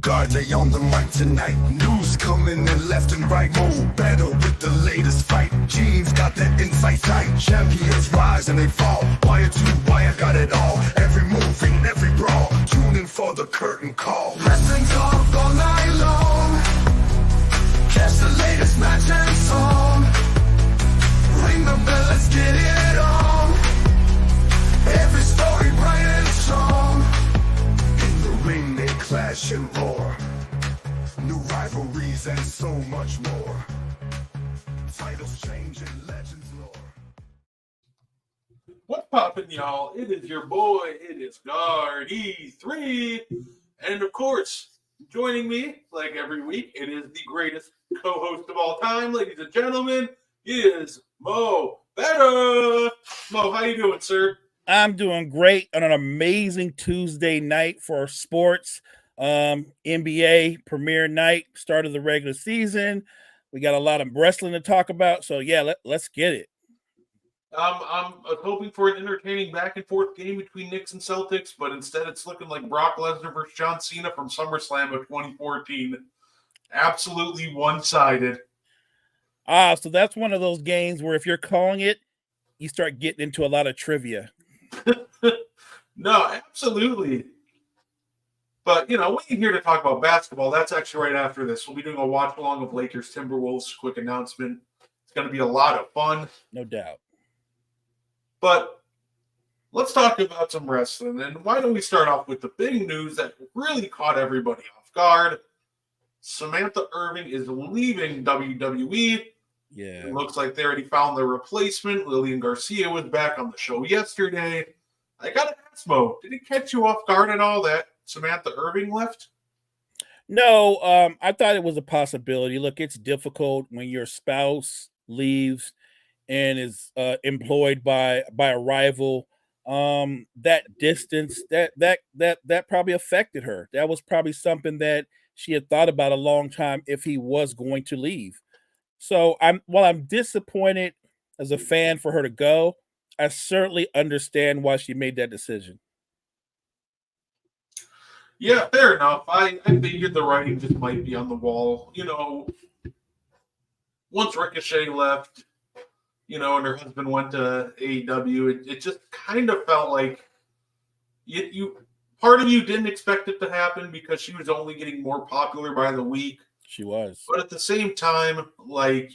guard, they on the mic tonight. News coming in left and right. Move better with the latest fight. Jeans got the inside sight. Champions rise and they fall. Wire to wire, got it all. Every move in every brawl. Tune in for the curtain call. Wrestling talk all night long. Catch the latest match and song. Ring the bell, let's get it on. Every story bright and strong. In the ring they clash and roar. New rivalries and so much more. Titles change and legends lore. What's poppin', y'all? It is your boy, it is Guard E3. And of course, joining me, like every week, it is the greatest co-host of all time, ladies and gentlemen. It is Mo Better. Mo, how you doing, sir? I'm doing great on an amazing Tuesday night for sports. NBA premiere night, start of the regular season. We got a lot of wrestling to talk about. So, yeah, let's get it. I'm hoping for an entertaining back and forth game between Knicks and Celtics, but instead it's looking like Brock Lesnar versus John Cena from SummerSlam of 2014. Absolutely one-sided. So that's one of those games where if you're calling it, you start getting into a lot of trivia. No, absolutely. But, you know, we're here to talk about basketball. That's actually right after this. We'll be doing a watch-along of Lakers-Timberwolves. Quick announcement. It's going to be a lot of fun. No doubt. But let's talk about some wrestling. And why don't we start off with the big news that really caught everybody off guard. Samantha Irving is leaving WWE. Yeah. It looks like they already found their replacement. Lillian Garcia was back on the show yesterday. I got to ask, Mo, did it catch you off guard at all that Samantha Irving left? No, I thought it was a possibility. Look, it's difficult when your spouse leaves and is employed by a rival. That distance, that probably affected her. That was probably something that she had thought about a long time if he was going to leave. So I'm disappointed as a fan for her to go. I certainly understand why she made that decision. Yeah, fair enough. I figured the writing just might be on the wall. You know, once Ricochet left, you know, and her husband went to AEW, it just kind of felt like you part of you didn't expect it to happen because she was only getting more popular by the week. She was. But at the same time, like,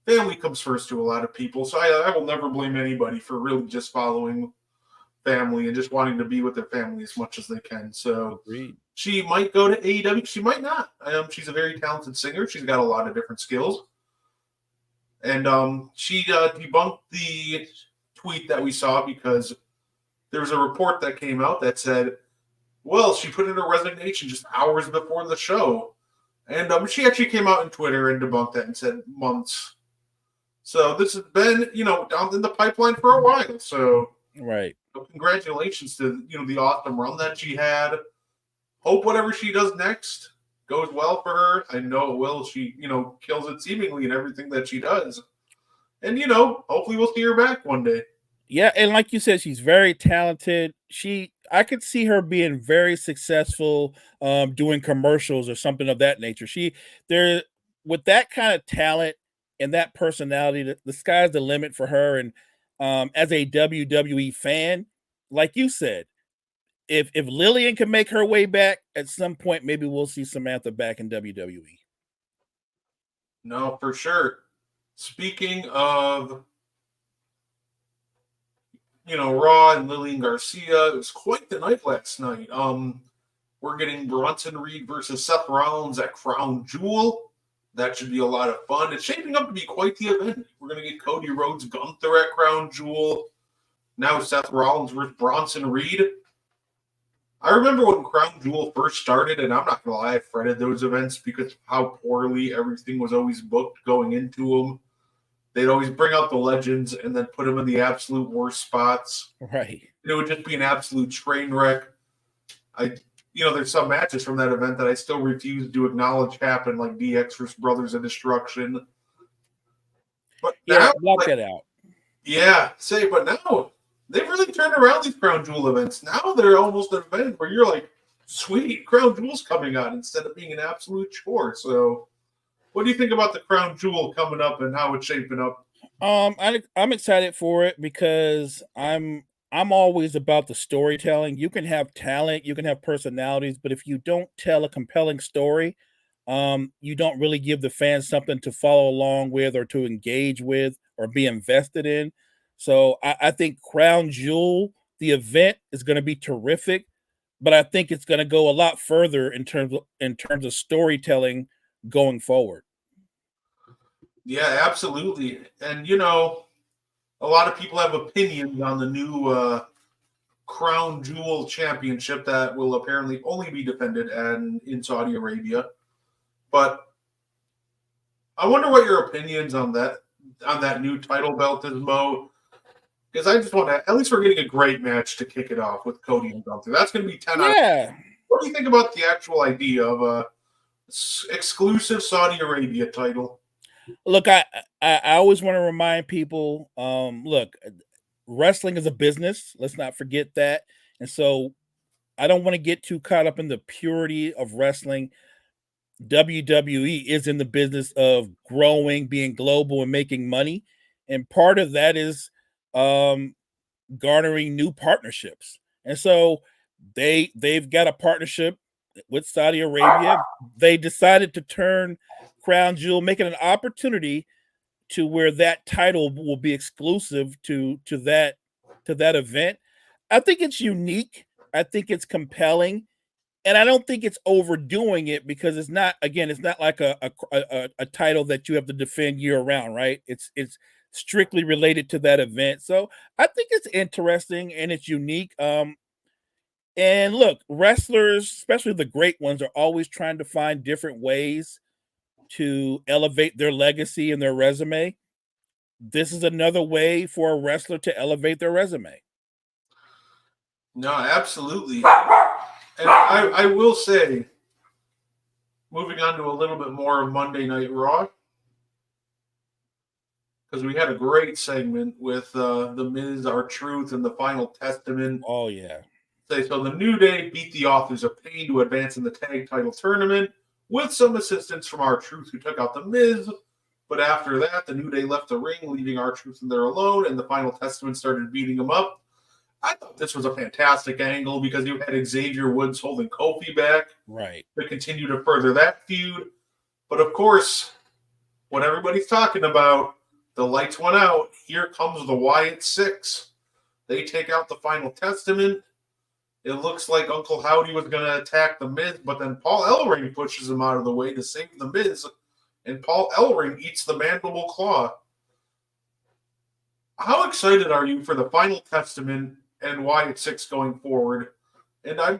family comes first to a lot of people. So I will never blame anybody for really just following family and just wanting to be with their family as much as they can. So Agreed. She might go to AEW. She might not. She's a very talented singer. She's got a lot of different skills. And she debunked the tweet that we saw because there was a report that came out that said, well, she put in her resignation just hours before the show. And she actually came out on Twitter and debunked that and said months. So this has been, you know, down in the pipeline for a while. So right. Congratulations to, you know, the awesome run that she had. Hope whatever she does next goes well for her. I know it will. She, you know, kills it seemingly in everything that she does. And, you know, hopefully we'll see her back one day. Yeah, and like you said, she's very talented. I could see her being very successful doing commercials or something of that nature. With that kind of talent and that personality, the sky's the limit for her. And as a WWE fan, like you said, if Lillian can make her way back at some point, maybe we'll see Samantha back in WWE. No, for sure. Speaking of, you know, Raw and Lillian Garcia, it was quite the night last night. We're getting Bronson Reed versus Seth Rollins at Crown Jewel. That should be a lot of fun. It's shaping up to be quite the event. We're going to get Cody Rhodes Gunther at Crown Jewel. Now Seth Rollins versus Bronson Reed. I remember when Crown Jewel first started, and I'm not going to lie, I fretted those events because of how poorly everything was always booked going into them. They'd always bring out the legends and then put them in the absolute worst spots. Right. It would just be an absolute train wreck. There's some matches from that event that I still refuse to acknowledge happened, like DX versus Brothers of Destruction. But Yeah, now, block that out. Yeah, but now they've really turned around these Crown Jewel events. Now they're almost an event where you're like, sweet, Crown Jewel's coming on instead of being an absolute chore. So, what do you think about the Crown Jewel coming up and how it's shaping up? I'm excited for it because I'm always about the storytelling. You can have talent, you can have personalities, but if you don't tell a compelling story, you don't really give the fans something to follow along with or to engage with or be invested in. So I think Crown Jewel, the event, is going to be terrific, but I think it's going to go a lot further in terms of storytelling going forward. Yeah, absolutely. And a lot of people have opinions on the new Crown Jewel Championship that will apparently only be defended in Saudi Arabia. But I wonder what your opinions on that new title belt is, Mo. Because I just want to, at least we're getting a great match to kick it off with Cody and Gunther. That's going to be 10 out of 10. Yeah. What do you think about the actual idea of a exclusive Saudi Arabia title? Look, I always want to remind people, look, wrestling is a business. Let's not forget that. And so I don't want to get too caught up in the purity of wrestling. WWE is in the business of growing, being global, and making money. And part of that is garnering new partnerships. And so they've got a partnership with Saudi Arabia. They decided to turn Crown Jewel, make it an opportunity to where that title will be exclusive to that event. I think it's unique. I think it's compelling, and I don't think it's overdoing it because it's not. Again, it's not like a title that you have to defend year round, right? It's strictly related to that event. So I think it's interesting and it's unique. And look, wrestlers, especially the great ones, are always trying to find different ways to elevate their legacy and their resume. This is another way for a wrestler to elevate their resume. No, absolutely. And I will say, moving on to a little bit more of Monday Night Raw, because we had a great segment with The Miz, R-Truth, and the Final Testament. Oh, yeah. So the New Day beat the Authors of Pain to advance in the tag title tournament with some assistance from R-Truth, who took out The Miz. But after that, the New Day left the ring, leaving R-Truth in there alone, and the Final Testament started beating him up. I thought this was a fantastic angle because you had Xavier Woods holding Kofi back to continue to further that feud. But of course, what everybody's talking about, the lights went out. Here comes the Wyatt Six. They take out the Final Testament. It looks like Uncle Howdy was going to attack the Miz, but then Paul Ellering pushes him out of the way to save the Miz, and Paul Ellering eats the mandible claw. How excited are you for the Final Testament and Wyatt Six going forward? And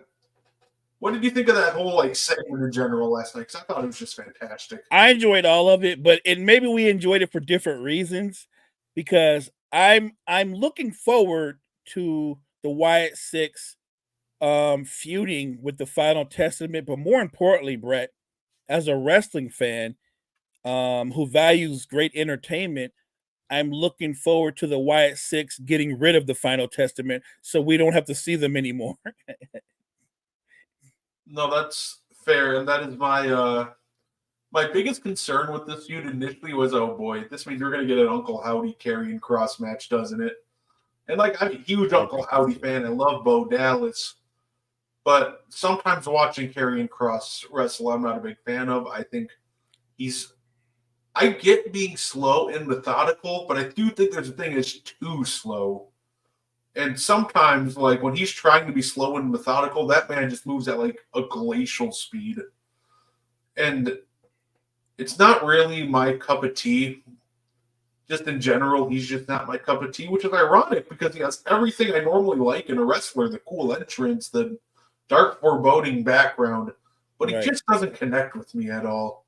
what did you think of that whole segment in general last night? Because I thought it was just fantastic. I enjoyed all of it, but maybe we enjoyed it for different reasons. Because I'm looking forward to the Wyatt Six feuding with the Final Testament, but more importantly, Brett, as a wrestling fan who values great entertainment, I'm looking forward to the Wyatt Six getting rid of the Final Testament so we don't have to see them anymore. No, that's fair, and that is my biggest concern with this feud initially was, oh boy, this means we're going to get an Uncle Howdy Karrion Kross match, doesn't it? And I'm a huge Uncle Howdy fan. I love Bo Dallas. But sometimes watching Karrion Kross wrestle, I'm not a big fan of. I think I get being slow and methodical, but I do think there's a thing that's too slow. And sometimes, when he's trying to be slow and methodical, that man just moves at a glacial speed. And it's not really my cup of tea. Just in general, he's just not my cup of tea, which is ironic because he has everything I normally like in a wrestler, the cool entrance, the dark foreboding background, but he just doesn't connect with me at all.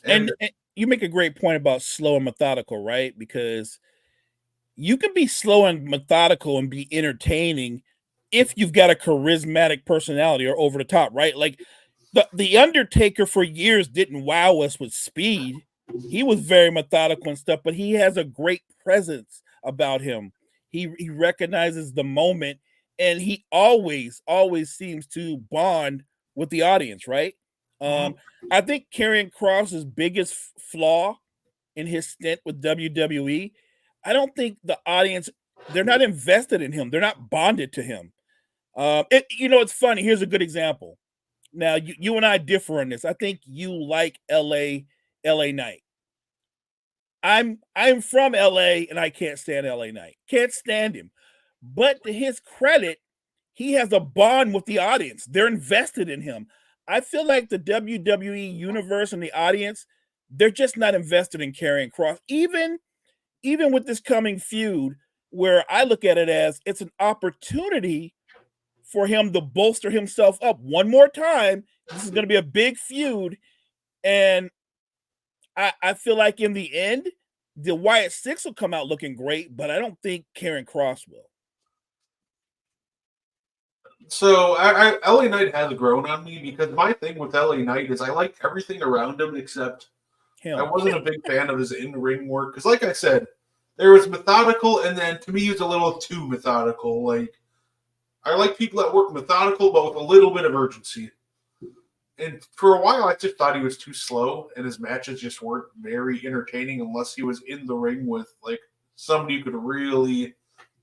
And you make a great point about slow and methodical, right? Because you can be slow and methodical and be entertaining if you've got a charismatic personality or over the top, right? Like the Undertaker for years didn't wow us with speed. He was very methodical and stuff, but he has a great presence about him. He recognizes the moment and he always seems to bond with the audience, right? I think Karrion Kross's biggest flaw in his stint with WWE, I don't think the audience, they're not invested in him. They're not bonded to him. It's funny. Here's a good example. Now, you and I differ on this. I think you like LA Knight. I'm from LA and I can't stand LA Knight. Can't stand him. But to his credit, he has a bond with the audience. They're invested in him. I feel like the WWE universe and the audience, they're just not invested in Karrion Kross. Even with this coming feud, where I look at it as it's an opportunity for him to bolster himself up one more time. This is going to be a big feud. And I feel like in the end, the Wyatt Six will come out looking great, but I don't think Karrion Kross will. So LA Knight has grown on me because my thing with LA Knight is I like everything around him except him. I wasn't a big fan of his in-ring work because, like I said, there was methodical, and then to me, he was a little too methodical. Like, I like people that work methodical, but with a little bit of urgency. And for a while, I just thought he was too slow, and his matches just weren't very entertaining unless he was in the ring with like somebody who could really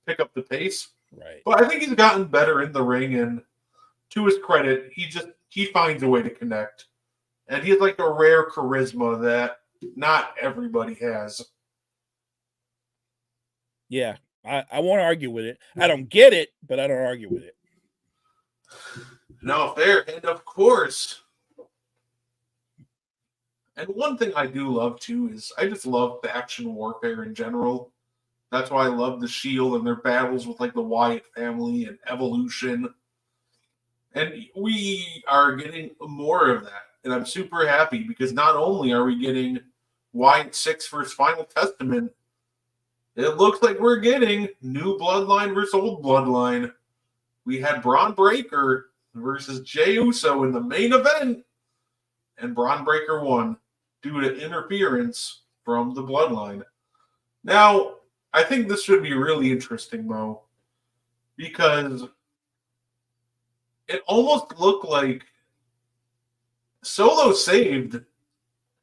pick up the pace. Right. But I think he's gotten better in the ring, and to his credit, he finds a way to connect. And he has like a rare charisma that not everybody has. Yeah, I won't argue with it. I don't get it, but I don't argue with it. No, fair. And of course, and one thing I do love too is I just love faction warfare in general. That's why I love the Shield and their battles with like the Wyatt family and Evolution. And we are getting more of that. And I'm super happy because not only are we getting Wyatt 6 versus Final Testament, it looks like we're getting new Bloodline versus old Bloodline. We had Braun Breaker versus Jey Uso in the main event, and Braun Breaker won due to interference from the Bloodline. Now, I think this should be really interesting, Mo, because it almost looked like Solo saved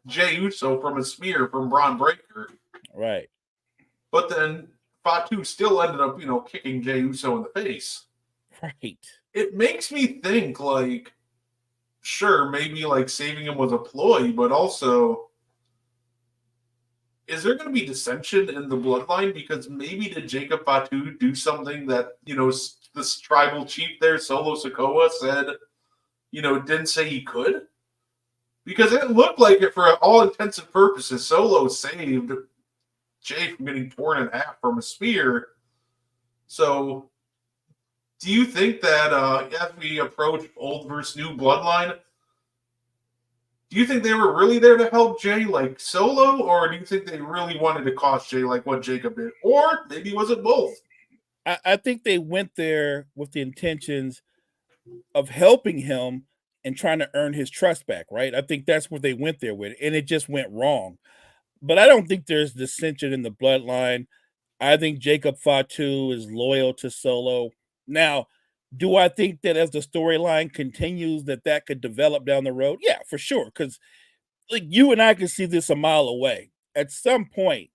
Jey Uso from a spear from Braun Breaker. Right. But then Fatu still ended up, kicking Jey Uso in the face. Right. It makes me think, like, sure, maybe, like, saving him was a ploy, but also, is there going to be dissension in the Bloodline? Because maybe did Jacob Fatu do something that, this tribal chief there, Solo Sikoa, said, didn't say he could? Because it looked like it, for all intents and purposes, Solo saved Jey from getting torn in half from a spear. So, do you think that as we approach old versus new Bloodline, do you think they were really there to help Jey like Solo, or do you think they really wanted to cost Jey like what Jacob did? Or maybe was it both? I think they went there with the intentions of helping him and trying to earn his trust back, right? I think that's what they went there with, and it just went wrong. But I don't think there's dissension in the Bloodline. I think Jacob Fatu is loyal to Solo. Now, do I think that as the storyline continues that could develop down the road? Yeah, for sure. Because like you and I can see this a mile away. At some point,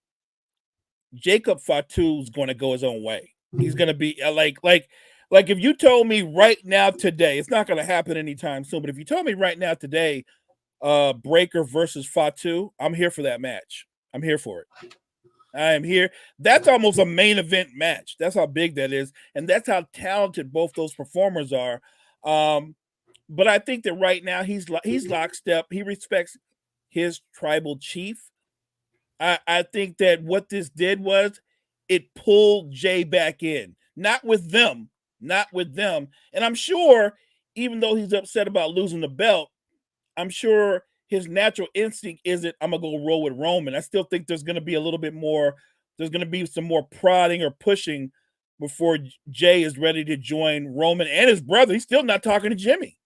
Jacob Fatu's going to go his own way. He's going to be like if you told me right now today, it's not going to happen anytime soon. But if you told me right now today, Breaker versus Fatu, I'm here for that match. I'm here for it. I am here. That's almost a main event match. That's how big that is, and that's how talented both those performers are. But I think that right now he's lockstep. He respects his tribal chief. I think that what this did was it pulled Jey back in, not with them. And I'm sure, even though he's upset about losing the belt, I'm sure his natural instinct isn't, I'm going to go roll with Roman. I still think there's going to be a little bit more, there's going to be some more prodding or pushing before Jey is ready to join Roman and his brother. He's still not talking to Jimmy.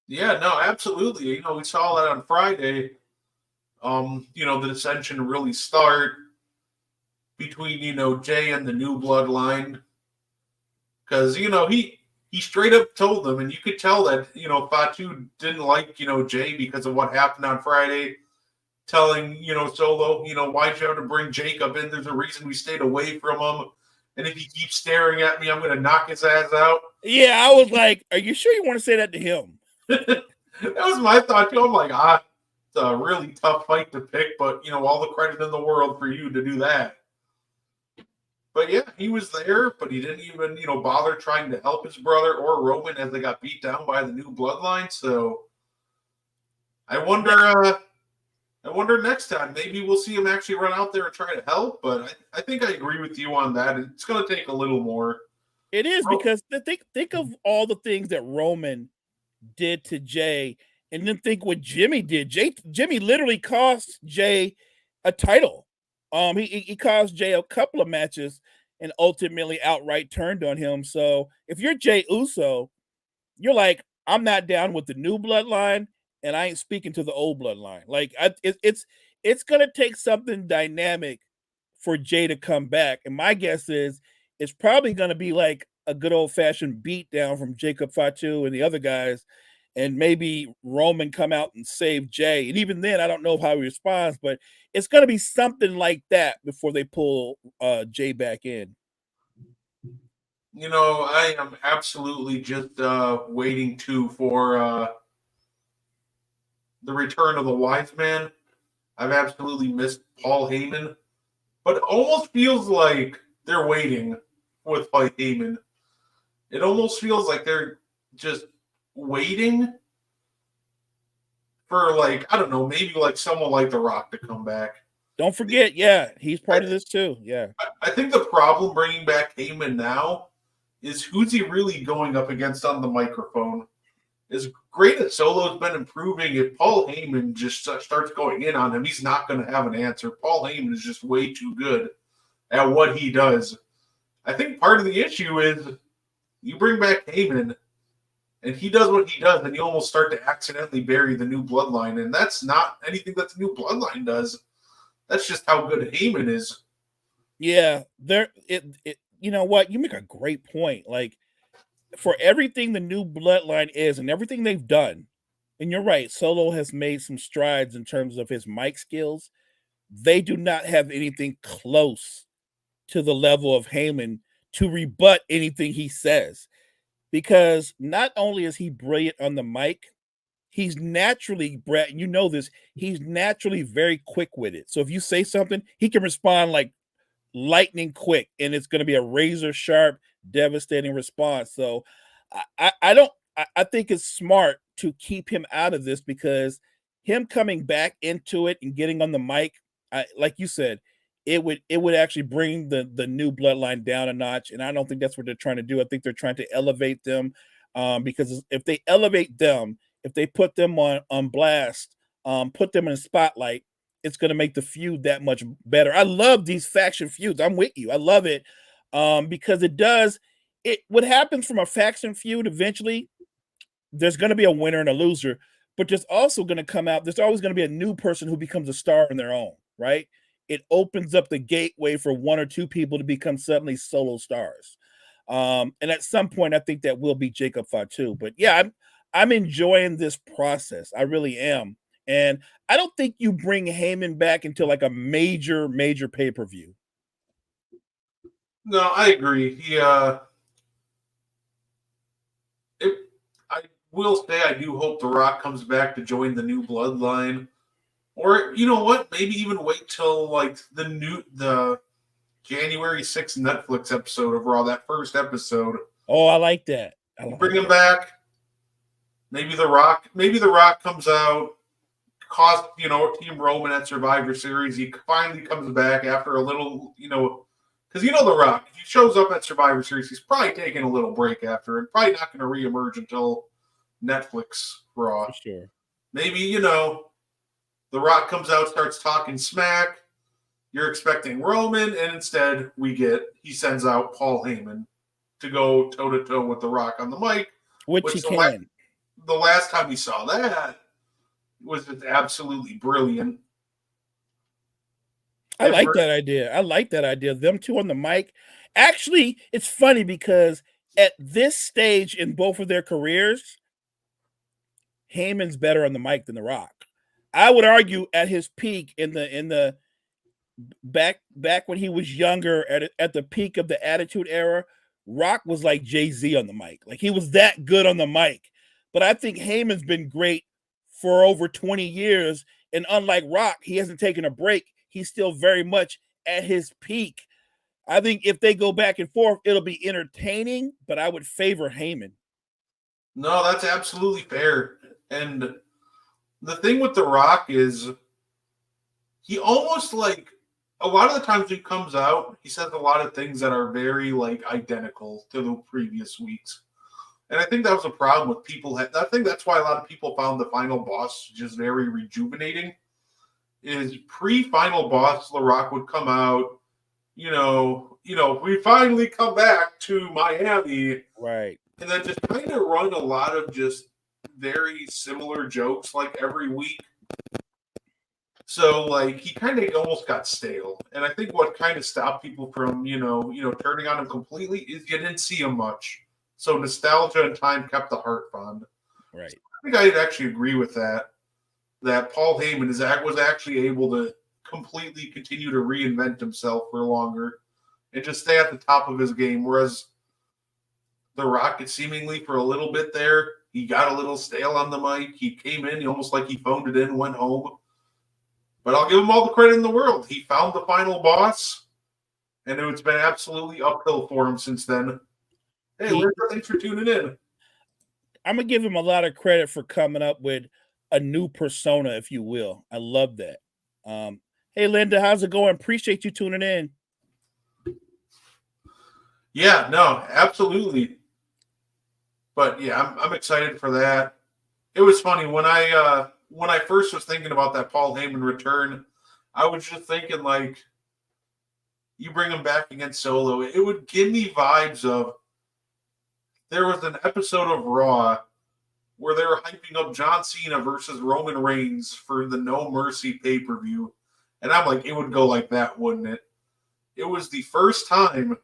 Yeah, no, absolutely. We saw that on Friday. The dissension really start between, Jey and the new Bloodline. because he straight up told them, and you could tell that Fatu didn't like Jay because of what happened on Friday, telling Solo, why'd you have to bring Jacob in? There's a reason we stayed away from him, and if he keeps staring at me, I'm gonna knock his ass out. Yeah, I was like, are you sure you want to say that to him? That was my thought too. I'm like, it's a really tough fight to pick, but all the credit in the world for you to do that. But yeah, he was there, but he didn't even, bother trying to help his brother or Roman as they got beat down by the new bloodline. So I wonder next time, maybe we'll see him actually run out there and try to help. But I think I agree with you on that. It's going to take a little more. It is, because think of all the things that Roman did to Jay, and then think what Jimmy did. Jimmy literally cost Jay a title. He caused Jay a couple of matches and ultimately outright turned on him. So if you're Jay Uso, you're like, I'm not down with the new bloodline, and I ain't speaking to the old bloodline. Like, it's gonna take something dynamic for Jay to come back, and my guess is it's probably gonna be like a good old fashioned beatdown from Jacob Fatu and the other guys, and maybe Roman come out and save Jay. And even then, I don't know how he responds, but it's going to be something like that before they pull Jay back in. I am absolutely just waiting for the return of the wise man. I've absolutely missed Paul Heyman, but it almost feels like they're waiting with Paul Heyman. It almost feels like they're just waiting for, like, I don't know, maybe like someone like The Rock to come back. Don't forget, yeah, he's part of this too. Yeah. I think the problem bringing back Heyman now is who's he really going up against on the microphone? As great as Solo's been improving, if Paul Heyman just starts going in on him, he's not going to have an answer. Paul Heyman is just way too good at what he does. I think part of the issue is you bring back Heyman, and he does what he does, and you almost start to accidentally bury the new bloodline. And that's not anything that the new bloodline does. That's just how good Heyman is. Yeah, you know what? You make a great point. Like, for everything the new bloodline is and everything they've done, and you're right, Solo has made some strides in terms of his mic skills. They do not have anything close to the level of Heyman to rebut anything he says. Because not only is he brilliant on the mic, he's naturally, Brett, you know this, he's naturally very quick with it. So if you say something, he can respond like lightning quick, and it's going to be a razor sharp, devastating response. So I think it's smart to keep him out of this, because him coming back into it and getting on the mic, like you said, it would actually bring the new bloodline down a notch. And I don't think that's what they're trying to do. I think they're trying to elevate them, because if they elevate them, if they put them on blast, put them in a spotlight, it's going to make the feud that much better. I love these faction feuds. I'm with you. I love it, because what happens from a faction feud, eventually there's going to be a winner and a loser, but there's also going to there's always going to be a new person who becomes a star on their own, right? It opens up the gateway for one or two people to become suddenly solo stars. And at some point, I think that will be Jacob Fatu. But yeah, I'm enjoying this process. I really am. And I don't think you bring Heyman back until like a major pay-per-view. No, I agree. I will say I do hope The Rock comes back to join the new bloodline. Or, you know what? Maybe even wait till like the January 6th Netflix episode of Raw, that first episode. Oh, I like that. Bring him back. Maybe The Rock comes out, cost Team Roman at Survivor Series. He finally comes back after a little, because The Rock, if he shows up at Survivor Series, he's probably taking a little break after, and probably not going to reemerge until Netflix Raw. For sure. Maybe The Rock comes out, starts talking smack. You're expecting Roman, and instead he sends out Paul Heyman to go toe-to-toe with The Rock on the mic. Which he can. The last time we saw that was just absolutely brilliant. I like that idea. Them two on the mic. Actually, it's funny because at this stage in both of their careers, Heyman's better on the mic than The Rock. I would argue at his peak in the back when he was younger at the peak of the Attitude Era, Rock was like Jay-Z on the mic. Like he was that good on the mic. But I think Heyman's been great for over 20 years. And unlike Rock, he hasn't taken a break. He's still very much at his peak. I think if they go back and forth, it'll be entertaining, but I would favor Heyman. No, that's absolutely fair. And the thing with The Rock is he almost like a lot of the times he comes out, he says a lot of things that are very like identical to the previous weeks. And I think that was a problem with people. I think that's why a lot of people found the Final Boss just very rejuvenating. Is pre-Final Boss, The Rock would come out, we finally come back to Miami. Right. And then just kind of run a lot of just very similar jokes like every week. So like he kind of almost got stale. And I think what kind of stopped people from, turning on him completely is you didn't see him much. So nostalgia and time kept the heart fond. Right. I think I'd actually agree with that. That Paul Heyman was actually able to completely continue to reinvent himself for longer and just stay at the top of his game. Whereas The Rock, seemingly for a little bit there, he got a little stale on the mic. He came in almost like he phoned it in, went home. But I'll give him all the credit in the world. He found the Final Boss, and it's been absolutely uphill for him since then. Hey, Linda, thanks for tuning in. I'm going to give him a lot of credit for coming up with a new persona, if you will. I love that. Hey, Linda, how's it going? Appreciate you tuning in. Yeah, no, absolutely. But yeah, I'm excited for that. It was funny when I first was thinking about that Paul Heyman return, I was just thinking like, you bring him back against Solo, it would give me vibes of there was an episode of Raw where they were hyping up John Cena versus Roman Reigns for the No Mercy pay-per-view. And I'm like, it would go like that, wouldn't it? It was the first time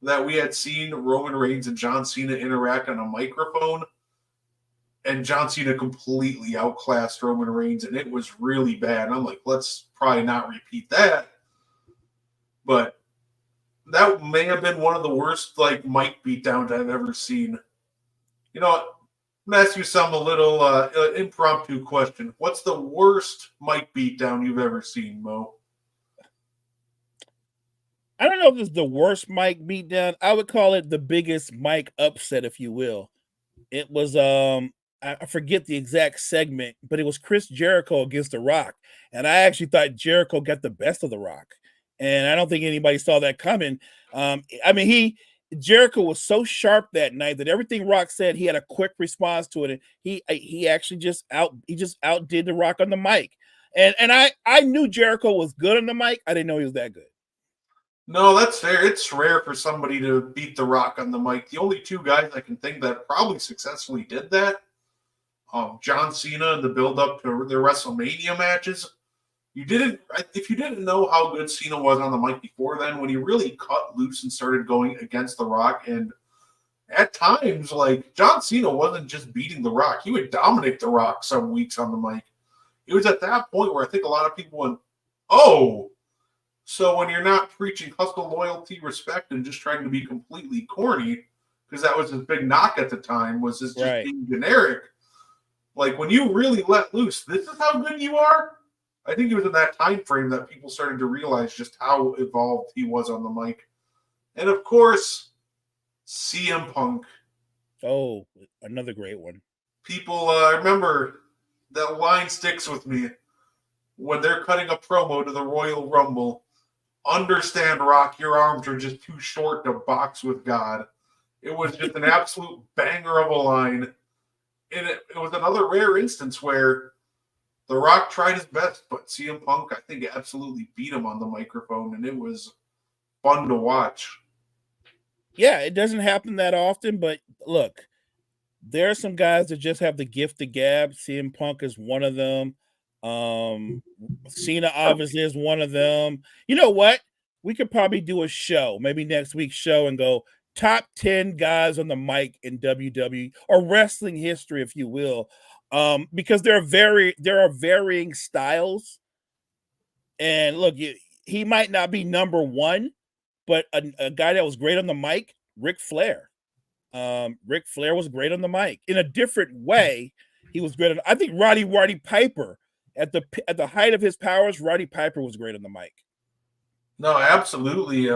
that we had seen Roman Reigns and John Cena interact on a microphone. And John Cena completely outclassed Roman Reigns, and it was really bad. And I'm like, let's probably not repeat that. But that may have been one of the worst like mic beatdowns I've ever seen. You know what? I'm going to ask you a little impromptu question. What's the worst mic beatdown you've ever seen, Mo? I don't know if it's the worst mic beatdown. I would call it the biggest mic upset, if you will. It was I forget the exact segment, but it was Chris Jericho against The Rock. And I actually thought Jericho got the best of The Rock. And I don't think anybody saw that coming. Jericho was so sharp that night that everything Rock said, he had a quick response to it. And he actually just outdid The Rock on the mic. And I knew Jericho was good on the mic. I didn't know he was that good. No, that's fair. It's rare for somebody to beat The Rock on the mic. The only two guys I can think that probably successfully did that, John Cena in the build-up to their WrestleMania matches. If you didn't know how good Cena was on the mic before then, when he really cut loose and started going against The Rock, and at times, like, John Cena wasn't just beating The Rock. He would dominate The Rock some weeks on the mic. It was at that point where I think a lot of people went, oh, so when you're not preaching hustle, loyalty, respect, and just trying to be completely corny, because that was his big knock at the time, was just being generic. Like, when you really let loose, this is how good you are? I think it was in that time frame that people started to realize just how evolved he was on the mic. And, of course, CM Punk. Oh, another great one. People remember that line sticks with me when they're cutting a promo to the Royal Rumble. Understand, Rock, your arms are just too short to box with God. It was just an absolute banger of a line. And it was another rare instance where The Rock tried his best, but CM Punk, I think, absolutely beat him on the microphone, and it was fun to watch. Yeah, it doesn't happen that often, but look, there are some guys that just have the gift of gab. CM Punk is one of them. Cena obviously is one of them. You know what? We could probably do a show, maybe next week's show, and go top 10 guys on the mic in WWE or wrestling history, if you will, because there are varying styles. And look, he might not be number one, but a guy that was great on the mic, Ric Flair. Ric Flair was great on the mic in a different way. He was great. I think Roddy Piper at the height of his powers, Roddy Piper was great on the mic. No, absolutely.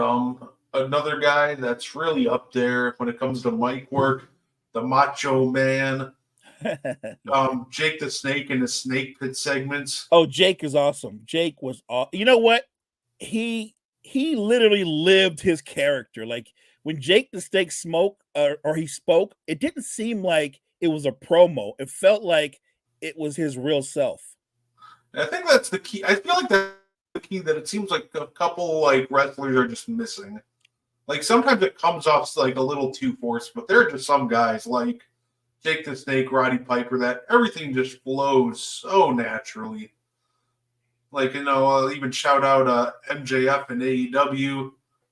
Another guy that's really up there when it comes to mic work, the Macho Man, Jake the Snake in the Snake Pit segments. Oh, Jake is awesome. Jake was you know what? He literally lived his character. Like when Jake the Snake or he spoke, it didn't seem like it was a promo. It felt like it was his real self. I think that's the key. I feel like that's the key, that it seems like a couple like wrestlers are just missing. Like sometimes it comes off like a little too forced, but there are just some guys like Jake the Snake, Roddy Piper, that everything just flows so naturally. Like, I'll even shout out MJF and AEW.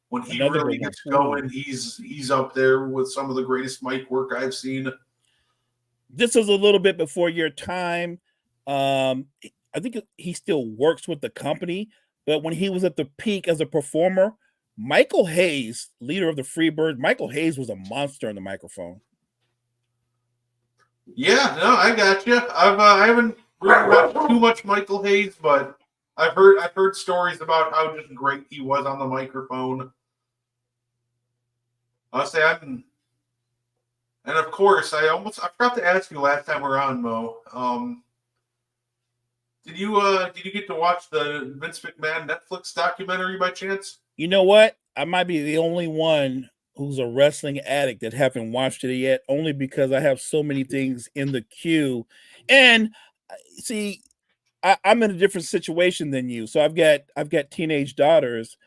When he really gets going, he's up there with some of the greatest mic work I've seen. This is a little bit before your time. I think he still works with the company, but when he was at the peak as a performer, Michael Hayes, leader of the Freebirds, Michael Hayes was a monster on the microphone. Yeah, no, I got you. I haven't really watched too much Michael Hayes, but I've heard stories about how just great he was on the microphone. And of course, I forgot to ask you last time we were on, Mo. Did you get to watch the Vince McMahon Netflix documentary by chance? You know what? I might be the only one who's a wrestling addict that haven't watched it yet, only because I have so many things in the queue. And see, I'm in a different situation than you. So I've got teenage daughters,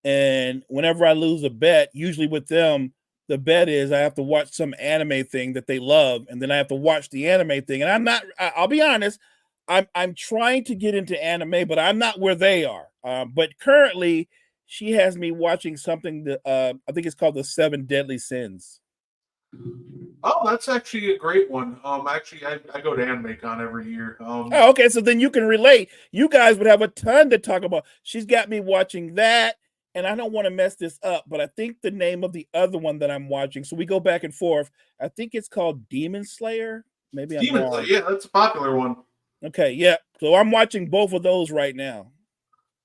and whenever I lose a bet, usually with them, the bet is I have to watch some anime thing that they love, and then I have to watch the anime thing. And I'll be honest, I'm trying to get into anime, but I'm not where they are. But currently, she has me watching something that I think it's called The 7 Deadly Sins. Oh, that's actually a great one. Actually, I go to AnimeCon every year. Oh, okay, so then you can relate. You guys would have a ton to talk about. She's got me watching that, and I don't want to mess this up, but I think the name of the other one that I'm watching, so we go back and forth. I think it's called Demon Slayer. Maybe I'm wrong. Slayer, yeah, that's a popular one. Okay, yeah. So I'm watching both of those right now.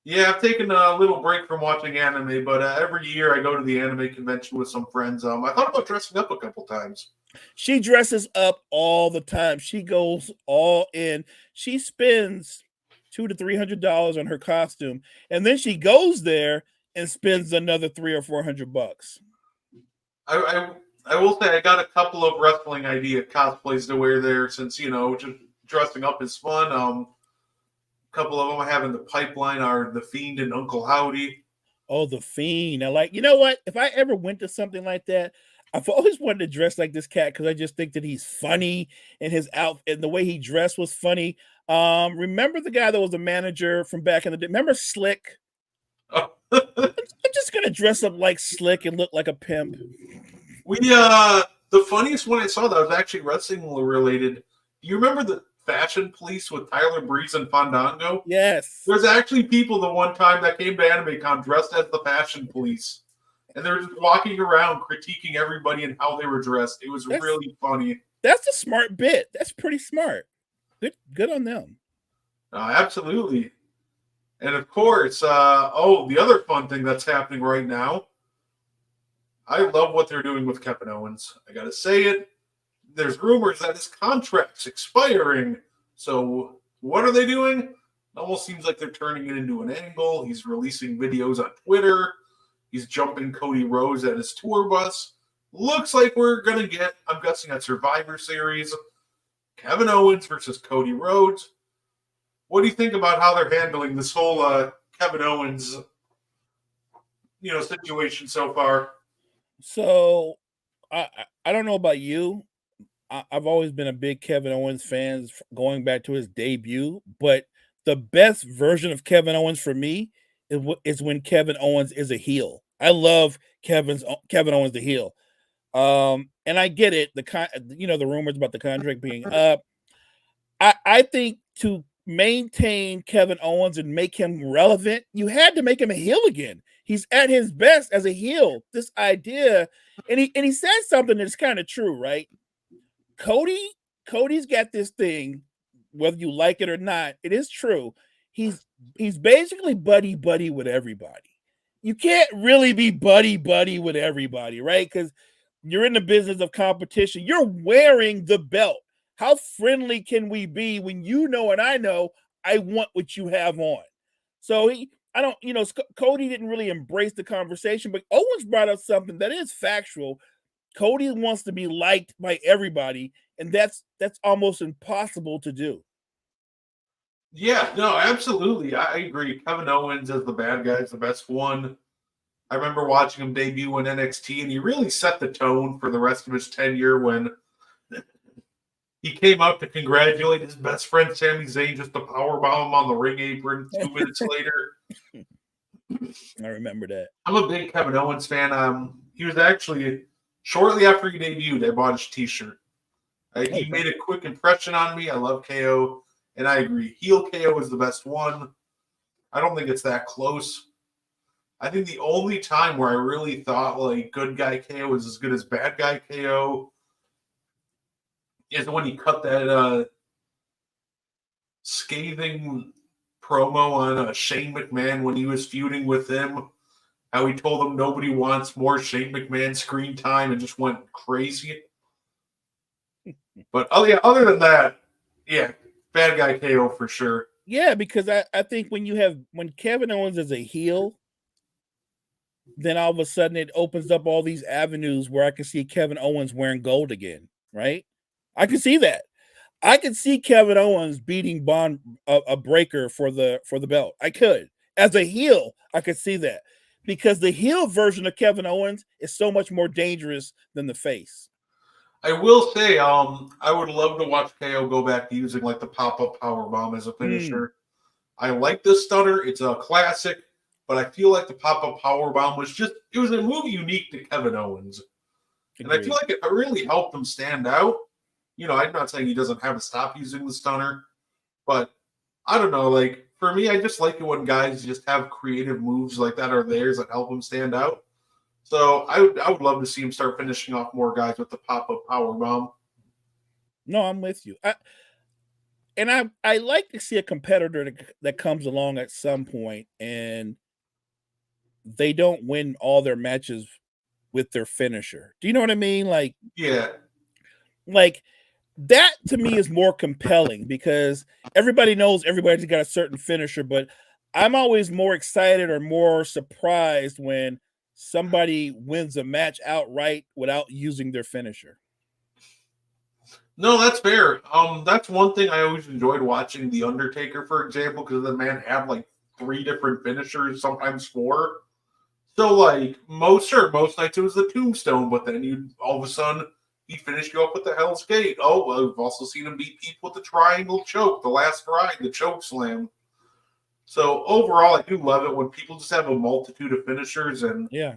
Yeah, I've taken a little break from watching anime, but every year I go to the anime convention with some friends. I thought about dressing up a couple times. She dresses up all the time. She goes all in. She spends $200 to $300 on her costume, and then she goes there and spends another $300 or $400. I will say I got a couple of wrestling idea cosplays to wear there, since just dressing up is fun. Couple of them I have in the pipeline are The Fiend and Uncle Howdy. Oh, The Fiend. You know what? If I ever went to something like that, I've always wanted to dress like this cat because I just think that he's funny, and his outfit and the way he dressed was funny. Remember the guy that was a manager from back in the day? Remember Slick? Oh. I'm just going to dress up like Slick and look like a pimp. The funniest one I saw that was actually wrestling related. Do you remember the Fashion Police with Tyler Breeze and Fandango? Yes. There's actually people the one time that came to AnimeCon dressed as the Fashion Police, and they were just walking around critiquing everybody and how they were dressed. It was really funny. That's a smart bit. That's pretty smart. Good on them. Absolutely. And of course, the other fun thing that's happening right now, I love what they're doing with Kevin Owens. I gotta say it. There's rumors that his contract's expiring. So what are they doing? It almost seems like they're turning it into an angle. He's releasing videos on Twitter. He's jumping Cody Rhodes at his tour bus. Looks like we're going to get, I'm guessing, at Survivor Series, Kevin Owens versus Cody Rhodes. What do you think about how they're handling this whole Kevin Owens, situation so far? So I don't know about you. I've always been a big Kevin Owens fan going back to his debut, but the best version of Kevin Owens for me is when Kevin Owens is a heel. I love Kevin Owens the heel. And I get it. The rumors about the contract being up. I think to maintain Kevin Owens and make him relevant, you had to make him a heel again. He's at his best as a heel. This idea, and he said something that's kind of true, right? Cody's got this thing, whether you like it or not, it is true. He's basically buddy with everybody. You can't really be buddy with everybody, right? Because you're in the business of competition. You're wearing the belt. How friendly can we be when you know and I know I want what you have on? So Cody didn't really embrace the conversation, but Owens brought up something that is factual. Cody wants to be liked by everybody, and that's almost impossible to do. Yeah, no, absolutely. I agree. Kevin Owens as the bad guy is the best one. I remember watching him debut in NXT, and he really set the tone for the rest of his tenure when he came out to congratulate his best friend Sami Zayn just to powerbomb him on the ring apron 2 minutes later. I remember that. I'm a big Kevin Owens fan. He was actually, shortly after he debuted, I bought his t-shirt. He made a quick impression on me. I love KO, and I agree. Heel KO is the best one. I don't think it's that close. I think the only time where I really thought like good guy KO is as good as bad guy KO is when he cut that scathing promo on Shane McMahon when he was feuding with him. How he told him nobody wants more Shane McMahon screen time and just went crazy. But other than that, yeah, bad guy KO for sure. Yeah, because I think when Kevin Owens is a heel, then all of a sudden it opens up all these avenues where I can see Kevin Owens wearing gold again, right? I can see that. I could see Kevin Owens beating a breaker for the belt. I could. As a heel, I could see that. Because the heel version of Kevin Owens is so much more dangerous than the face. I will say, I would love to watch KO go back to using like the pop-up powerbomb as a finisher. I like this stunner. It's a classic, but I feel like the pop-up powerbomb it was a move unique to Kevin Owens. Agreed. And I feel like it really helped him stand out. I'm not saying he doesn't have to stop using the stunner, but I don't know. Like, for me, I just like it when guys just have creative moves like that are theirs that help them stand out. So I would love to see him start finishing off more guys with the pop-up powerbomb. No, I'm with you. I like to see a competitor that comes along at some point and they don't win all their matches with their finisher. Do you know what I mean? Like, yeah. Like, that to me is more compelling because everybody knows everybody's got a certain finisher, but I'm always more excited or more surprised when somebody wins a match outright without using their finisher. No, that's fair. That's one thing I always enjoyed watching The Undertaker, for example, because the man had like 3 different finishers, sometimes 4. So like most nights it was the tombstone, but then you all of a sudden he'd finish you up with the Hell's Gate. Oh, well, we've also seen him beat people with the triangle choke, the last ride, the choke slam. So overall, I do love it when people just have a multitude of finishers, and yeah,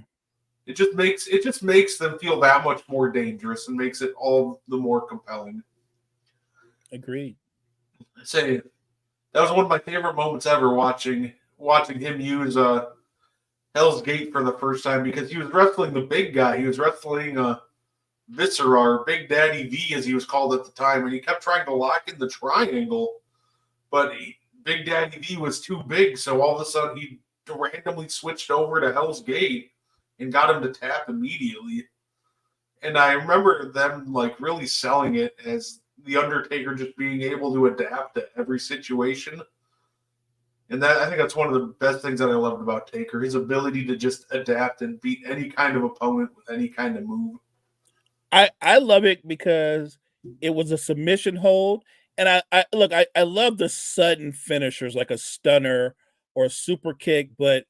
it just makes them feel that much more dangerous and makes it all the more compelling. Agreed. Say that was one of my favorite moments ever watching him use Hell's Gate for the first time because he was wrestling the big guy. He was wrestling Viscera, or Big Daddy V as he was called at the time, and he kept trying to lock in the triangle, but Big Daddy V was too big, so all of a sudden he randomly switched over to Hell's Gate and got him to tap immediately. And I remember them like really selling it as The Undertaker just being able to adapt to every situation. And that, I think that's one of the best things that I loved about Taker, his ability to just adapt and beat any kind of opponent with any kind of move. I love it because it was a submission hold. And I love the sudden finishers like a stunner or a super kick, but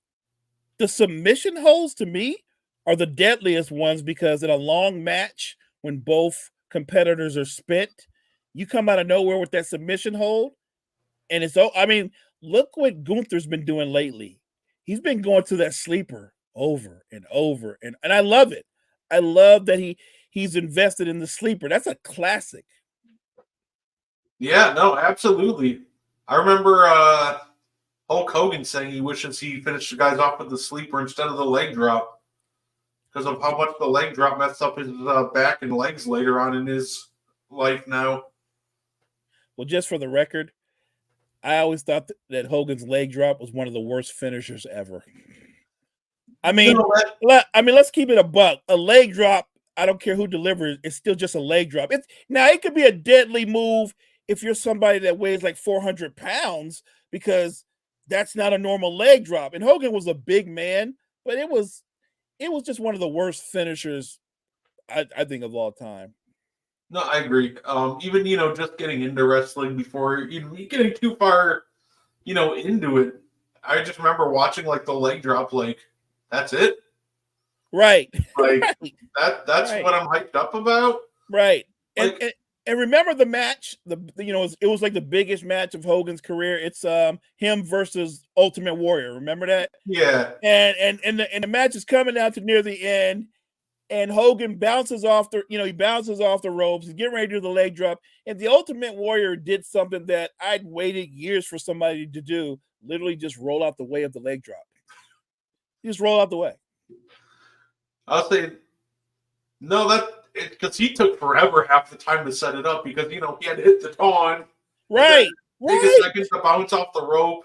the submission holds to me are the deadliest ones because in a long match, when both competitors are spent, you come out of nowhere with that submission hold. And look what Gunther's been doing lately. He's been going to that sleeper over and over. And I love it. I love that he's invested in the sleeper. That's a classic. Yeah, no, absolutely. I remember Hulk Hogan saying he wishes he finished the guys off with the sleeper instead of the leg drop because of how much the leg drop messed up his back and legs later on in his life now. Well, just for the record, I always thought that Hogan's leg drop was one of the worst finishers ever. I mean, let's keep it a buck. A leg drop, I don't care who delivers, it's still just a leg drop. It could be a deadly move if you're somebody that weighs like 400 pounds, because that's not a normal leg drop. And Hogan was a big man, but it was just one of the worst finishers, I think, of all time. No, I agree. Even just getting into wrestling before getting too far, into it. I just remember watching like the leg drop, like that's it, right? Like right. that's right. what I'm hyped up about, right? Like, and remember the match? It was like the biggest match of Hogan's career. It's him versus Ultimate Warrior. Remember that? Yeah. And the match is coming down to near the end. And Hogan bounces off the ropes. He's getting ready to do the leg drop. And the Ultimate Warrior did something that I'd waited years for somebody to do. Literally just roll out the way of the leg drop. Just roll out the way. I'll say, no, because he took forever half the time to set it up because, he had to hit the taunt. Right. Take a second to bounce off the rope.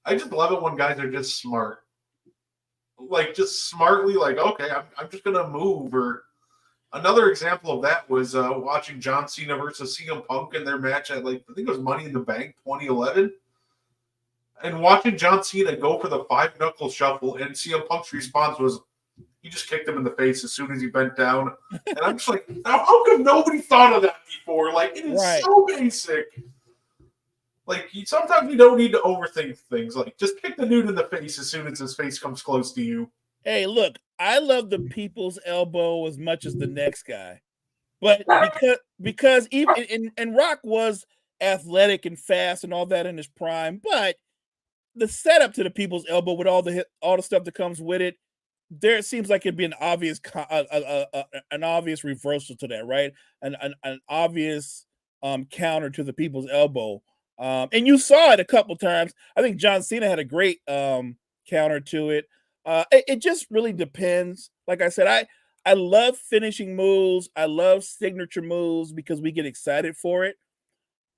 I just love it when guys are just smart. Like just smartly, like, okay, I'm just gonna move. Or another example of that was watching John Cena versus CM Punk in their match at I think it was Money in the Bank 2011, and watching John Cena go for the 5-knuckle shuffle, and CM Punk's response was he just kicked him in the face as soon as he bent down, and I'm just like, now how come nobody thought of that before? Like it is so basic. Like, sometimes you don't need to overthink things. Like, just kick the dude in the face as soon as his face comes close to you. Hey, look, I love the people's elbow as much as the next guy. But because even and Rock was athletic and fast and all that in his prime, but the setup to the people's elbow with all the stuff that comes with it, there it seems like it'd be an obvious reversal to that, right? An obvious counter to the people's elbow. And you saw it a couple times. I think John Cena had a great counter to it. It just really depends. Like I said, I love finishing moves. I love signature moves because we get excited for it.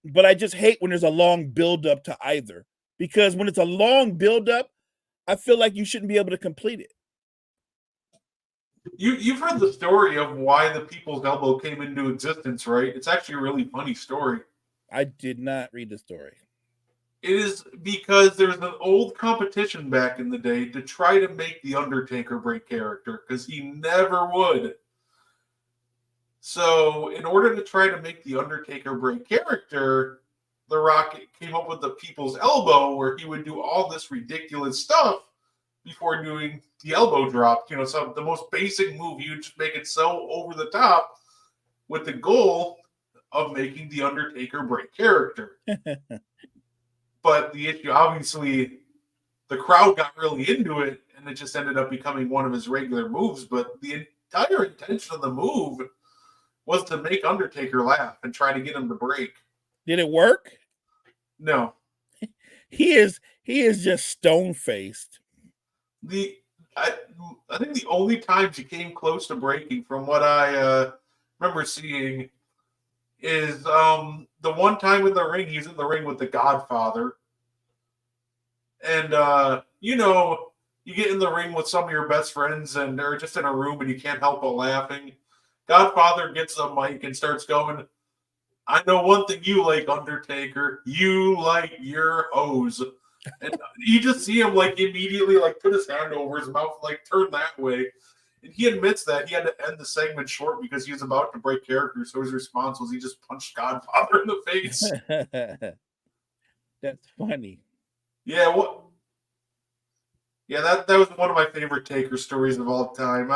But I just hate when there's a long buildup to either. Because when it's a long buildup, I feel like you shouldn't be able to complete it. You've heard the story of why the people's elbow came into existence, right? It's actually a really funny story. I did not read the story. It is because there's an old competition back in the day to try to make The Undertaker break character because he never would. So in order to try to make The Undertaker break character, The Rock came up with the people's elbow where he would do all this ridiculous stuff before doing the elbow drop. So the most basic move, you just make it so over the top with the goal of making The Undertaker break character. But the issue, obviously, the crowd got really into it, and it just ended up becoming one of his regular moves. But the entire intention of the move was to make Undertaker laugh and try to get him to break. Did it work? No. He is just stone-faced. I think the only times he came close to breaking, from what I remember seeing, is the one time in the ring, he's in the ring with the Godfather. And, you get in the ring with some of your best friends and they're just in a room and you can't help but laughing. Godfather gets the mic and starts going, I know one thing you like, Undertaker. You like your hose. And you just see him immediately put his hand over his mouth, turn that way. And he admits that he had to end the segment short because he was about to break character. So his response was he just punched Godfather in the face. That's funny. Yeah, that was one of my favorite Taker stories of all time.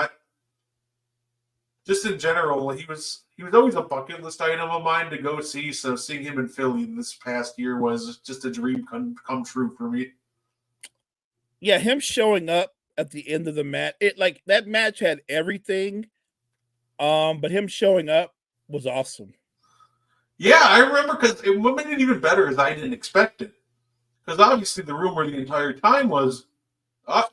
Just in general, he was always a bucket list item of mine to go see. So seeing him in Philly this past year was just a dream come true for me. Yeah, him showing up at the end of the match. That match had everything. But him showing up was awesome. Yeah, I remember because what made it even better is I didn't expect it. Because obviously the rumor the entire time was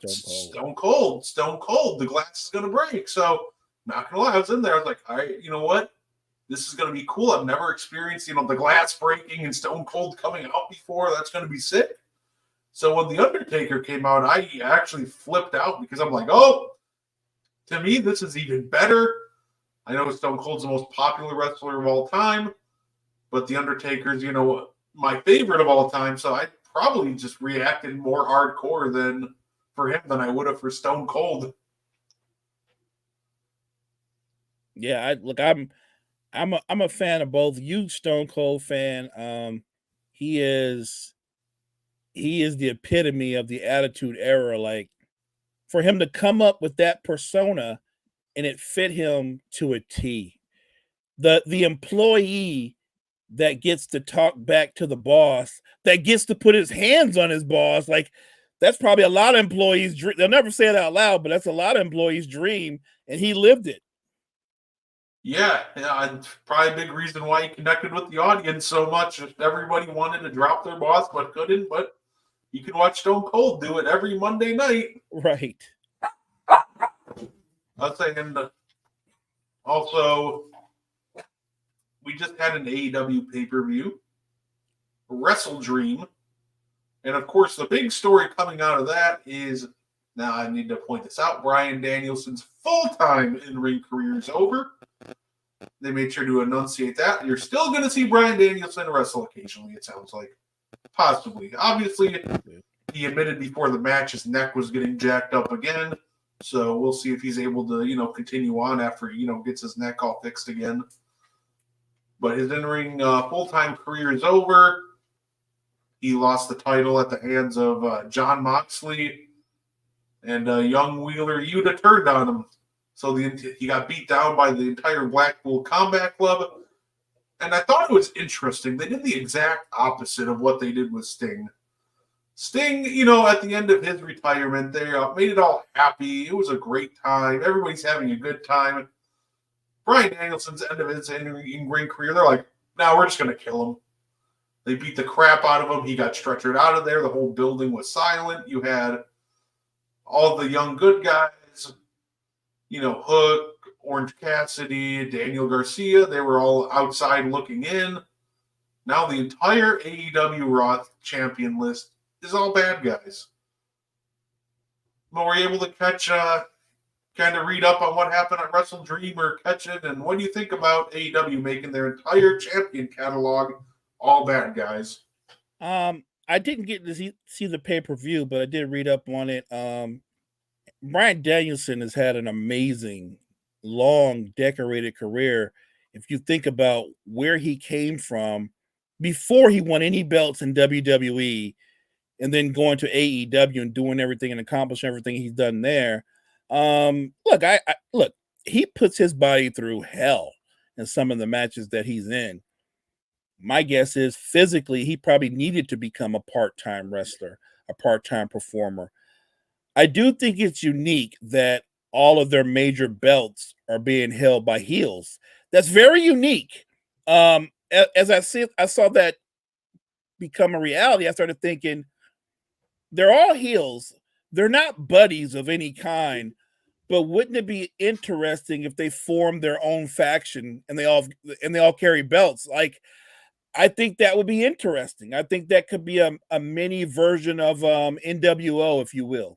Stone Cold. The glass is going to break. So, not going to lie, I was in there. I was like, all right, you know what? This is going to be cool. I've never experienced, the glass breaking and Stone Cold coming out before. That's going to be sick. So when The Undertaker came out, I actually flipped out because I'm like, oh, to me, this is even better. I know Stone Cold's the most popular wrestler of all time, but The Undertaker's, my favorite of all time. So I probably just reacted more hardcore for him than I would have for Stone Cold. Yeah, I'm a fan of both. Huge Stone Cold fan. He is the epitome of the Attitude Era. Like, for him to come up with that persona and it fit him to a T. The employee that gets to talk back to the boss, that gets to put his hands on his boss, like, that's probably a lot of employees' dream. They'll never say it out loud, but that's a lot of employees' dream, and he lived it. Yeah, probably a big reason why he connected with the audience so much. Everybody wanted to drop their boss, but couldn't. But you can watch Stone Cold do it every Monday night. Right. I was saying, also, we just had an AEW pay-per-view, Wrestle Dream. And, of course, the big story coming out of that is, now I need to point this out, Bryan Danielson's full-time in-ring career is over. They made sure to enunciate that. You're still going to see Bryan Danielson wrestle occasionally, it sounds like. Possibly. Obviously, he admitted before the match his neck was getting jacked up again. So we'll see if he's able to, continue on after he, gets his neck all fixed again. But his in-ring full-time career is over. He lost the title at the hands of Jon Moxley. And young Wheeler Yuta turned on him. So he got beat down by the entire Blackpool Combat Club. And I thought it was interesting. They did the exact opposite of what they did with Sting. Sting, at the end of his retirement, they made it all happy. It was a great time. Everybody's having a good time. Bryan Danielson's end of his in-ring career, they're like, no, we're just going to kill him. They beat the crap out of him. He got stretchered out of there. The whole building was silent. You had all the young good guys, Hook, Orange Cassidy, Daniel Garcia. They were all outside looking in. Now the entire AEW Raw champion list is all bad guys. But we're able to catch, kind of read up on what happened at Wrestle Dream or catch it. And what do you think about AEW making their entire champion catalog all bad guys? I didn't get to see the pay-per-view, but I did read up on it. Bryan Danielson has had an amazing, long, decorated career. If you think about where he came from before he won any belts in WWE, and then going to AEW and doing everything and accomplishing everything he's done there. Look, he puts his body through hell in some of the matches that he's in. My guess is physically he probably needed to become a part-time wrestler, a part-time performer. I do think it's unique that all of their major belts are being held by heels. That's very unique. As I saw that become a reality, I started thinking, they're all heels. They're not buddies of any kind, but wouldn't it be interesting if they formed their own faction and they all carry belts? Like, I think that would be interesting. I think that could be a mini version of NWO, if you will.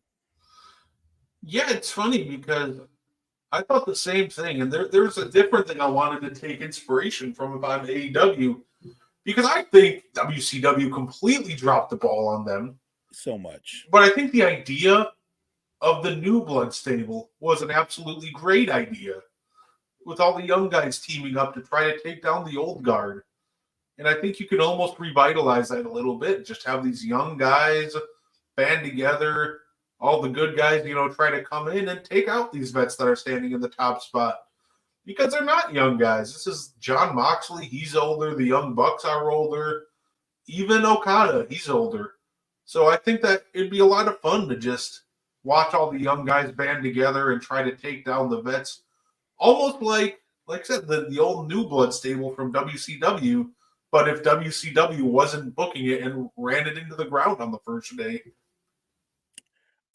Yeah, it's funny because I thought the same thing. And there's a different thing I wanted to take inspiration from about AEW, because I think WCW completely dropped the ball on them. So much. But I think the idea of the New Blood stable was an absolutely great idea, with all the young guys teaming up to try to take down the old guard. And I think you could almost revitalize that a little bit. Just have these young guys band together, all the good guys, try to come in and take out these vets that are standing in the top spot. Because they're not young guys. This is Jon Moxley. He's older. The Young Bucks are older. Even Okada, he's older. So I think that it'd be a lot of fun to just watch all the young guys band together and try to take down the vets, almost like I said, the old New Blood stable from WCW. But if WCW wasn't booking it and ran it into the ground on the first day.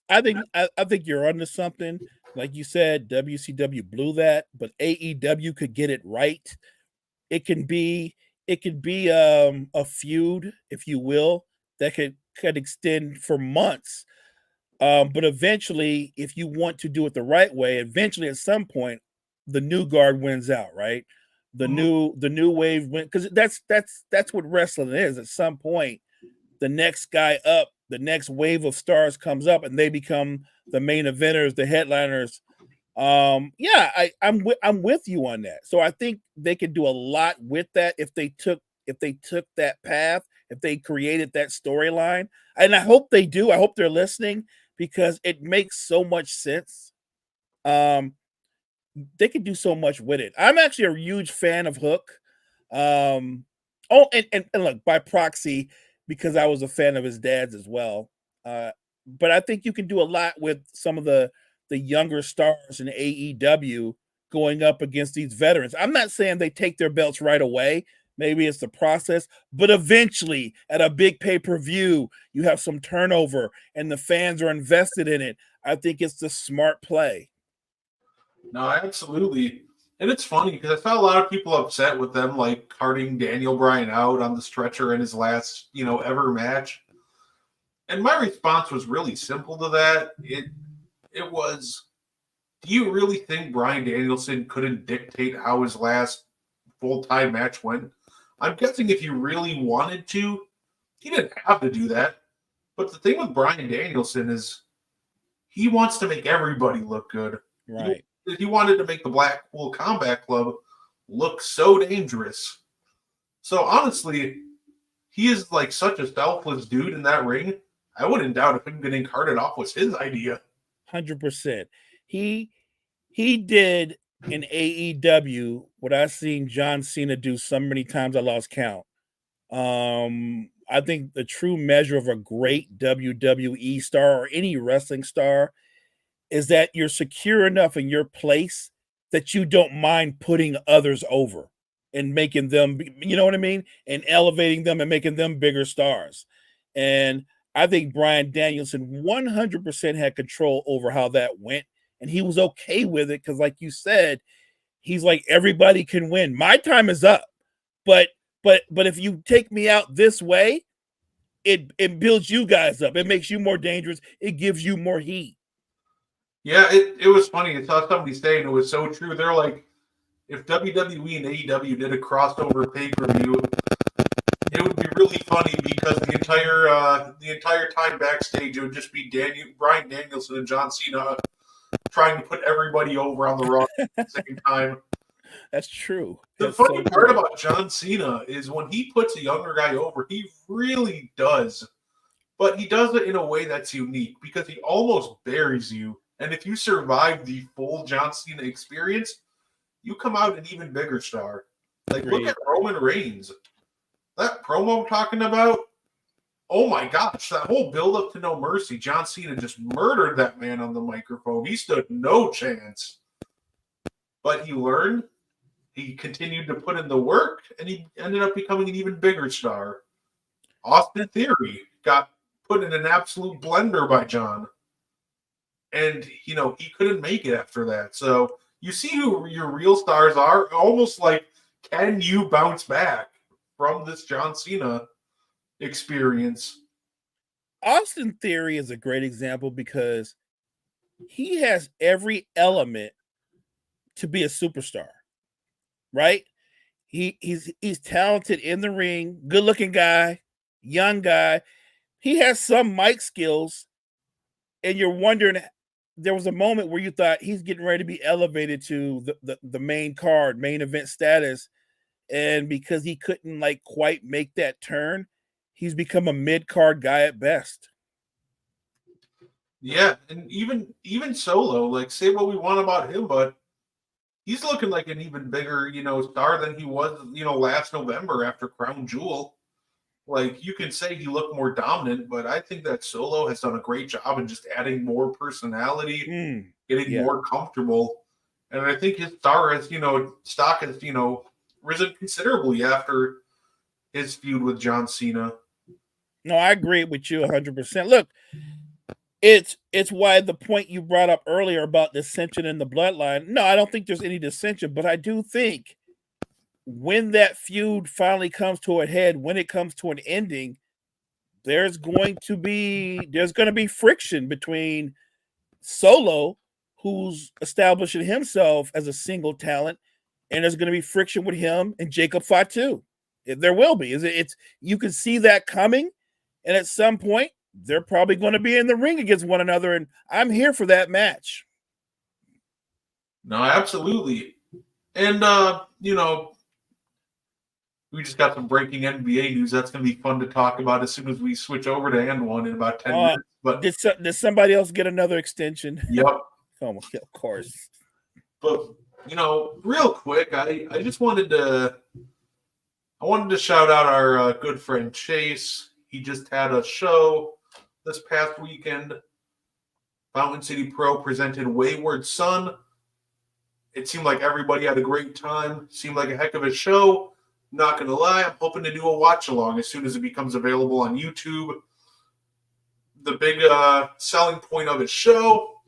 I think you're onto something. Like you said, WCW blew that, but AEW could get it right. It can be a feud, if you will, that could extend for months. But eventually, if you want to do it the right way, eventually at some point, the new guard wins out, right? The new wave win, because that's what wrestling is. At some point, the next guy up, the next wave of stars comes up, and they become the main eventers, the headliners. Yeah, I'm with you on that. So I think they could do a lot with that if they took that path, if they created that storyline. And I hope they do. I hope they're listening because it makes so much sense. They could do so much with it. I'm actually a huge fan of Hook. And look, by proxy, because I was a fan of his dad's as well. But I think you can do a lot with some of the younger stars in AEW going up against these veterans. I'm not saying they take their belts right away. Maybe it's the process, but eventually at a big pay-per-view, you have some turnover and the fans are invested in it. I think it's the smart play. No, absolutely. And it's funny because I saw a lot of people upset with them, like carting Daniel Bryan out on the stretcher in his last, ever match. And my response was really simple to that. It was, do you really think Bryan Danielson couldn't dictate how his last full-time match went? I'm guessing if he really wanted to, he didn't have to do that. But the thing with Bryan Danielson is he wants to make everybody look good. Right. He wanted to make the Blackpool Combat Club look so dangerous. So honestly, he is like such a selfless dude in that ring. I wouldn't doubt if him getting carted off was his idea. 100%. He did in AEW what I've seen John Cena do so many times I lost count. I think the true measure of a great WWE star or any wrestling star is that you're secure enough in your place that you don't mind putting others over and making them, you know what I mean? And elevating them and making them bigger stars. And I think Bryan Danielson 100% had control over how that went. And he was okay with it because, like you said, he's like, everybody can win. My time is up. But if you take me out this way, it builds you guys up. It makes you more dangerous. It gives you more heat. Yeah, it was funny. I saw somebody saying it was so true. They're like, if WWE and AEW did a crossover pay-per-view, it would be really funny because the entire time backstage it would just be Bryan Danielson and John Cena trying to put everybody over on the Raw at the same time. That's true. The funny part about John Cena is when he puts a younger guy over, he really does. But he does it in a way that's unique because he almost buries you. And if you survive the full John Cena experience, you come out an even bigger star. Like, look at Roman Reigns. That promo I'm talking about, oh my gosh, that whole build-up to No Mercy, John Cena just murdered that man on the microphone. He stood no chance. But he learned, he continued to put in the work, and he ended up becoming an even bigger star. Austin Theory got put in an absolute blender by John. And, he couldn't make it after that. So you see who your real stars are, almost like, can you bounce back from this John Cena experience? Austin Theory is a great example because he has every element to be a superstar, right? He's talented in the ring, good-looking guy, young guy. He has some mic skills, and you're wondering, there was a moment where you thought he's getting ready to be elevated to the main card, main event status. And because he couldn't quite make that turn, he's become a mid-card guy at best. Yeah, and even Solo, say what we want about him, but he's looking like an even bigger, star than he was, last November after Crown Jewel. Like, you can say he looked more dominant, but I think that Solo has done a great job in just adding more personality, getting Yeah. more comfortable. And I think his stock has, risen considerably after his feud with John Cena. No, I agree with you 100%. Look, it's why the point you brought up earlier about dissension in the bloodline. No, I don't think there's any dissension, but I do think when that feud finally comes to a head, when it comes to an ending, there's going to be friction between Solo, who's establishing himself as a single talent, and there's going to be friction with him and Jacob Fatu. There will be. It's you can see that coming, and at some point they're probably going to be in the ring against one another, and I'm here for that match. No, absolutely. And we just got some breaking NBA news. That's going to be fun to talk about as soon as we switch over to And One in about 10 minutes. But did somebody else get another extension? Yep. Oh, of course. But real quick, I just wanted to shout out our good friend Chase. He just had a show this past weekend. Fountain City Pro presented Wayward Son. It seemed like everybody had a great time. Seemed like a heck of a show. Not going to lie, I'm hoping to do a watch along as soon as it becomes available on YouTube. The big selling point of his show,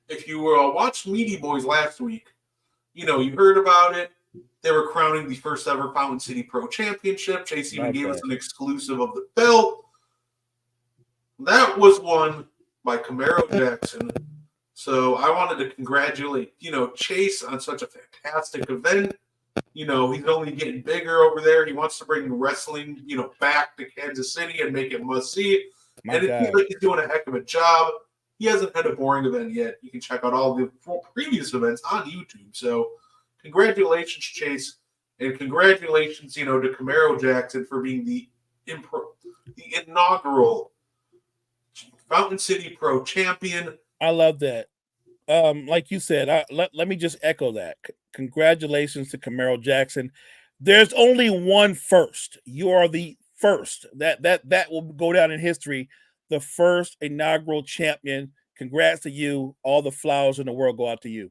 if you watched Meaty Boyz last week, you heard about it. They were crowning the first ever Fountain City Pro Championship. Chase even gave us an exclusive of the belt. That was won by Camaro Jackson. So I wanted to congratulate, Chase on such a fantastic event. He's only getting bigger over there. He wants to bring wrestling, back to Kansas City and make it must see. It seems like he's doing a heck of a job. He hasn't had a boring event yet. You can check out all the previous events on YouTube. So congratulations, Chase. And congratulations, to Camaro Jackson for being the inaugural Fountain City Pro champion. I love that. Like you said, let me just echo that. Congratulations to Camaro Jackson. There's only one first. You are the first. That will go down in history. The first inaugural champion. Congrats to you. All the flowers in the world go out to you.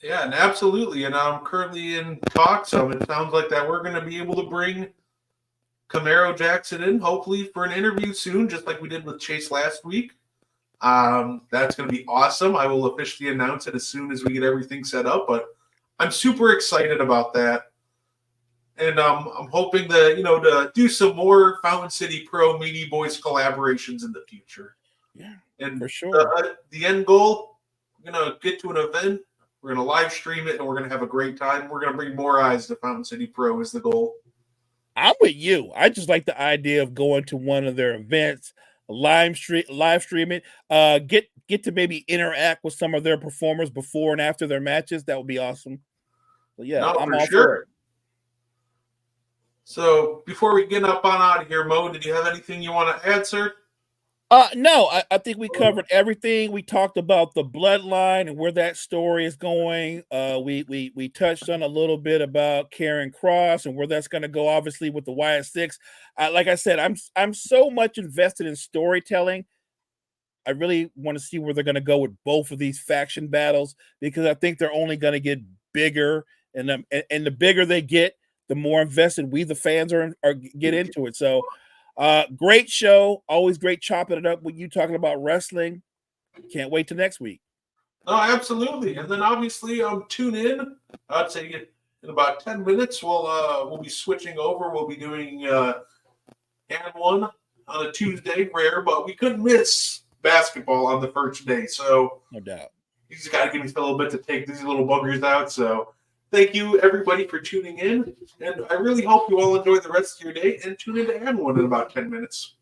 Yeah, and absolutely. And I'm currently in talks of it. Sounds like that we're going to be able to bring Camaro Jackson in, hopefully, for an interview soon, just like we did with Chase last week. That's going to be awesome. I will officially announce it as soon as we get everything set up, but I'm super excited about that. And I'm hoping to do some more Fountain City Pro Meaty Boyz collaborations in the future. Yeah, and for sure. The end goal, we're going to get to an event, we're going to live stream it, and we're going to have a great time. We're going to bring more eyes to Fountain City Pro is the goal. I'm with you. I just like the idea of going to one of their events, live stream it, get to maybe interact with some of their performers before and after their matches. That would be awesome. So yeah, I'm all for it. So before we get up on out of here, Mo, did you have anything you want to add, sir? No, I think we covered everything. We talked about the bloodline and where that story is going. We touched on a little bit about Karen Cross and where that's going to go, obviously, with the Wyatt Six. Like I said, I'm so much invested in storytelling. I really want to see where they're going to go with both of these faction battles, because I think they're only going to get bigger, and the bigger they get, the more invested we, the fans, are get into it. So, great show. Always great chopping it up with you talking about wrestling. Can't wait till next week. Oh, absolutely. And then obviously tune in. I'd say in about 10 minutes we'll be switching over. We'll be doing and one on a Tuesday, rare, but we couldn't miss basketball on the first day. So no doubt. You just gotta give me a little bit to take these little buggers out. So thank you, everybody, for tuning in. And I really hope you all enjoy the rest of your day and tune in to And One in about 10 minutes.